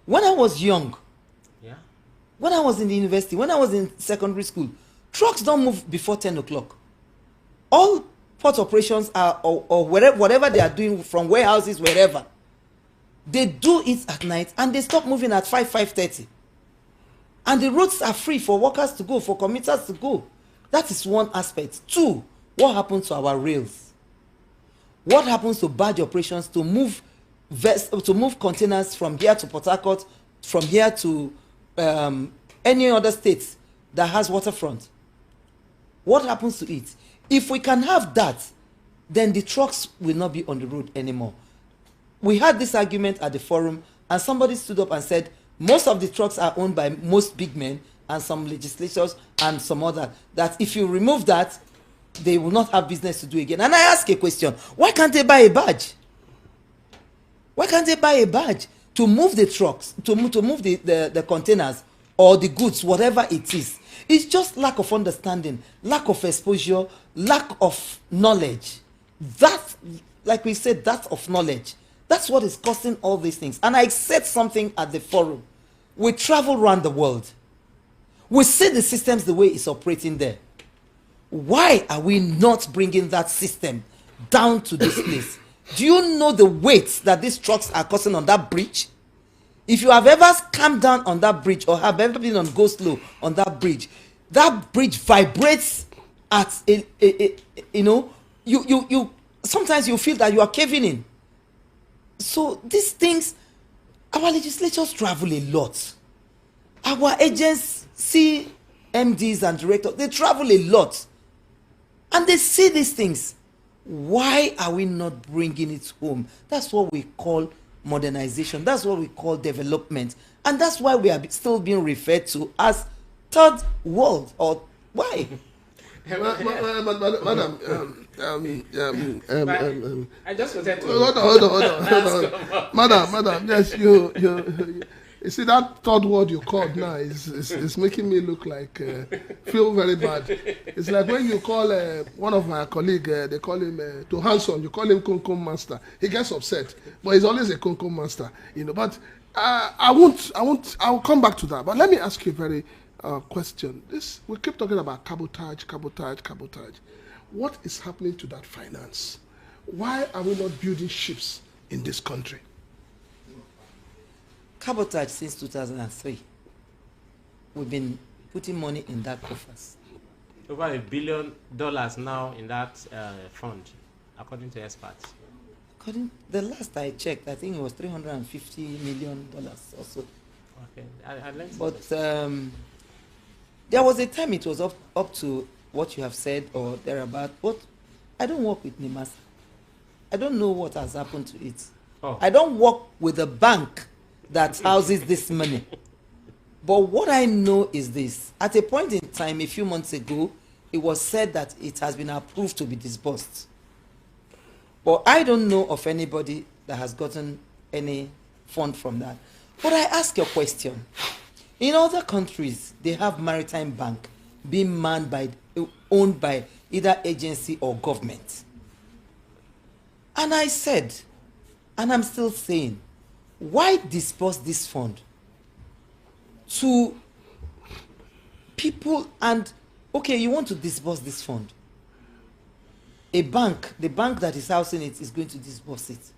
When I was young, Yeah. when I was in the university, when I was in secondary school, trucks don't move before 10 o'clock. All port operations are, or whatever they are doing from warehouses, wherever, they do it at night and they stop moving at 5:30. And the roads are free for workers to go, for commuters to go. That is one aspect. Two, what happens to our rails? What happens to barge operations to move containers from here to Port Harcourt, from here to any other state that has waterfront? What happens to it? If we can have that, then the trucks will not be on the road anymore. We had this argument at the forum, and somebody stood up and said, most of the trucks are owned by most big men and some legislators and some other, that if you remove that, they will not have business to do again. And I ask a question, why can't they buy a badge? Why can't they buy a badge to move the trucks, to move the containers or the goods, whatever it is? It's just lack of understanding, lack of exposure, lack of knowledge. That, like we said, that of knowledge. That's what is causing all these things. And I said something at the forum. We travel around the world. We see the systems the way it's operating there. Why are we not bringing that system down to this place? Do you know the weight that these trucks are causing on that bridge? If you have ever come down on that bridge or have ever been on go slow on that bridge vibrates at you sometimes you feel that you are caving in. So these things, our legislators travel a lot. Our agency MDs and directors, they travel a lot. And they see these things. Why are we not bringing it home? That's what we call modernization. That's what we call development. And that's why we are still being referred to as third world. Or why? Madam, I just wanted to. hold on. Madam, yes, you see that third word you called now is making me look like feel very bad. It's like when you call one of my colleagues, they call him to Hanson, you call him Kunkum Master. He gets upset, but he's always a Kunkum Master, But I'll come back to that. But let me ask you a very question. We keep talking about cabotage. What is happening to that finance? Why are we not building ships in this country? Cabotage since 2003. We've been putting money in that coffers. Over $1 billion now in that fund, according to experts. The last I checked, I think it was $350 million or so. Okay, I learned. But there was a time it was up to what you have said or thereabout. But I don't work with NIMASA. I don't know what has happened to it. Oh. I don't work with the bank that houses this money. But what I know is this. At a point in time, a few months ago, it was said that it has been approved to be disbursed. But I don't know of anybody that has gotten any fund from that. But I ask you a question. In other countries, they have Maritime Bank being owned by either agency or government. And I said, and I'm still saying, why disperse this fund to people, and okay, you want to disburse this fund. A bank, the bank that is housing it is going to disburse it.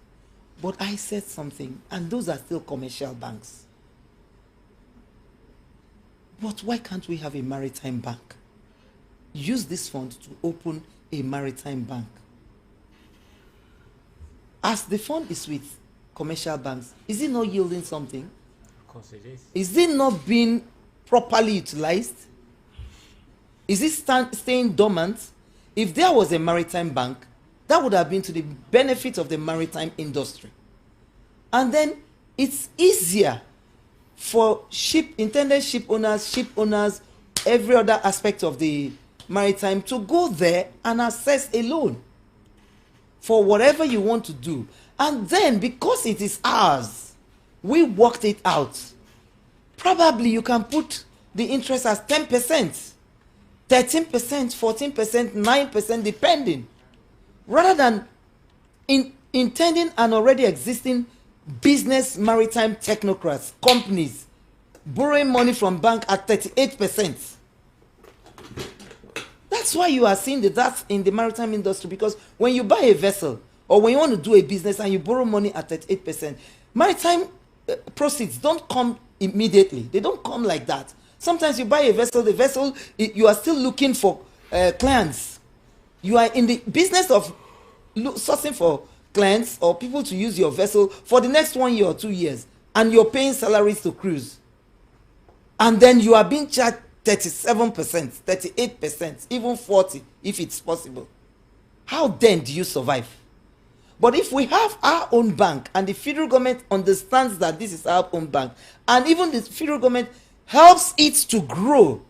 But I said something, and those are still commercial banks. But why can't we have a maritime bank? Use this fund to open a maritime bank. As the fund is with commercial banks, is it not yielding something? Of course it is. Is it not being properly utilized? Is it staying dormant? If there was a maritime bank, that would have been to the benefit of the maritime industry. And then it's easier for intended ship owners, every other aspect of the maritime to go there and access a loan for whatever you want to do. And then because it is ours, we worked it out. Probably you can put the interest as 10%, 13%, 14%, 9%, depending. Rather than intending an already existing business maritime technocrats, companies, borrowing money from bank at 38%. That's why you are seeing that in the maritime industry, because when you buy a vessel or when you want to do a business and you borrow money at 38%, maritime proceeds don't come immediately. They don't come like that. Sometimes you buy a vessel, you are still looking for clients. You are in the business of sourcing for clients or people to use your vessel for the next 1 year or 2 years, and you're paying salaries to crews. And then you are being charged 37%, 38%, even 40% if it's possible. How then do you survive? But if we have our own bank and the federal government understands that this is our own bank, and even the federal government helps it to grow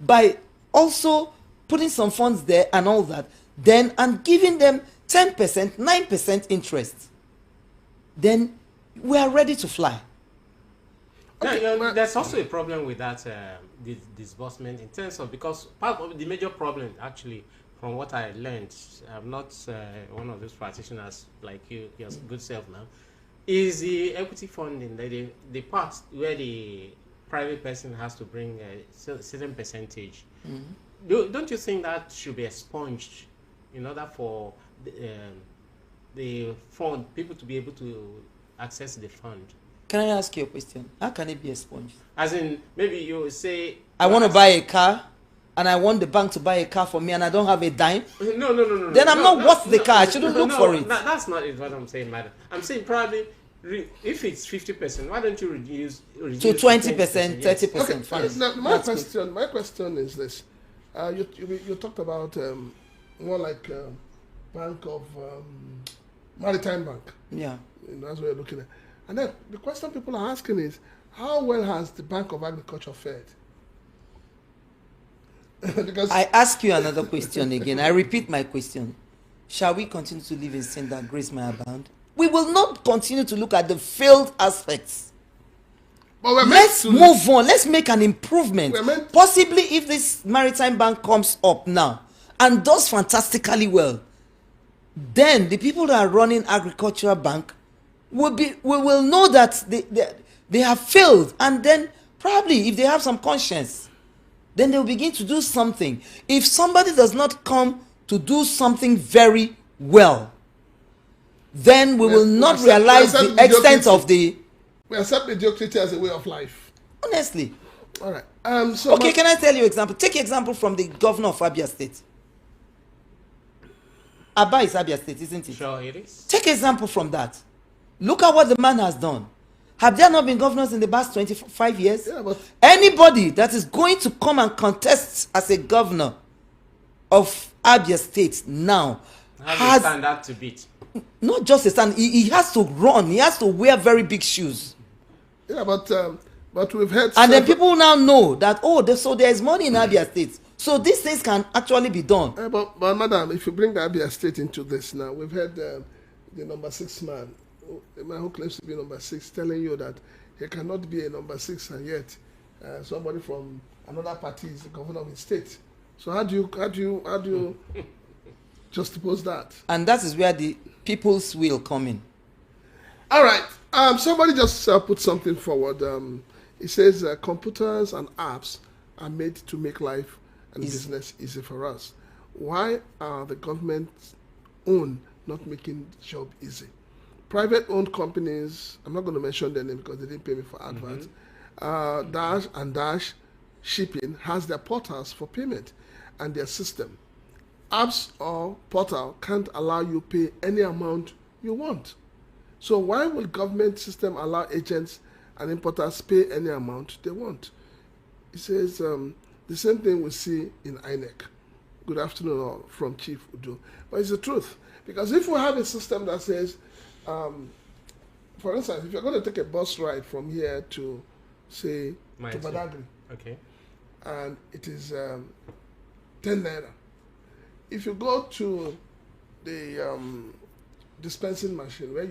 by also putting some funds there and all that, then and giving them 10%, 9% interest, then we are ready to fly. Okay. No, there's also a problem with that disbursement in terms of, because part of the major problem, actually, from what I learned, I'm not one of those practitioners like you, your good self now, is the equity funding, the part where the private person has to bring a certain percentage. Mm-hmm. Don't you think that should be expunged in order for the fund, people to be able to access the fund? Can I ask you a question? How can it be expunged? As in, maybe you say, I want to buy a car, and I want the bank to buy a car for me, and I don't have a dime. No. Then I'm not worth the car. I shouldn't look for it. That's not what I'm saying, madam. I'm saying probably if it's 50%, why don't you reduce to 20%, 30%? Okay. Now, my question is this: you talked about more like bank of Maritime Bank. Yeah, that's what you're looking at. And then the question people are asking is, how well has the Bank of Agriculture fared? Because I ask you another question again. I repeat my question. Shall we continue to live in sin that grace may abound? We will not continue to look at the failed aspects. But let's move on. Let's make an improvement. Possibly if this Maritime Bank comes up now and does fantastically well, then the people that are running Agricultural Bank we will know that they have failed, and then probably if they have some conscience, then they'll begin to do something. If somebody does not come to do something very well, then we will not realize the extent of the... We accept mediocrity as a way of life. Honestly. All right. Okay, can I tell you an example? Take example from the governor of Abia State. Abba is Abia State, isn't it? Sure, it is. Take example from that. Look at what the man has done. Have there not been governors in the past 25 years? Yeah, but anybody that is going to come and contest as a governor of Abia State now has a standard to beat. Not just a stand. He has to run. He has to wear very big shoes. Yeah, but we've heard. And then people now know that so there is money in Abia State. So these things can actually be done. But madam, if you bring Abia State into this now, we've heard the number 6 man. The man who claims to be number 6 telling you that he cannot be a number 6, and yet somebody from another party is the governor of his state. So how do you juxtapose that? And that is where the people's will come in. All right. Somebody just put something forward. It says computers and apps are made to make life and business easy for us. Why are the government owned not making the job easy? Private owned companies, I'm not going to mention their name because they didn't pay me for adverts, Dash and Dash Shipping has their portals for payment and their system. Apps or portal can't allow you pay any amount you want. So why will government system allow agents and importers pay any amount they want? It says the same thing we see in INEC. Good afternoon, all, from Chief Udo. But it's the truth. Because if we have a system that says, for instance, if you're going to take a bus ride from here to, say, to Badagry, okay, and it is 10 naira. If you go to the dispensing machine where you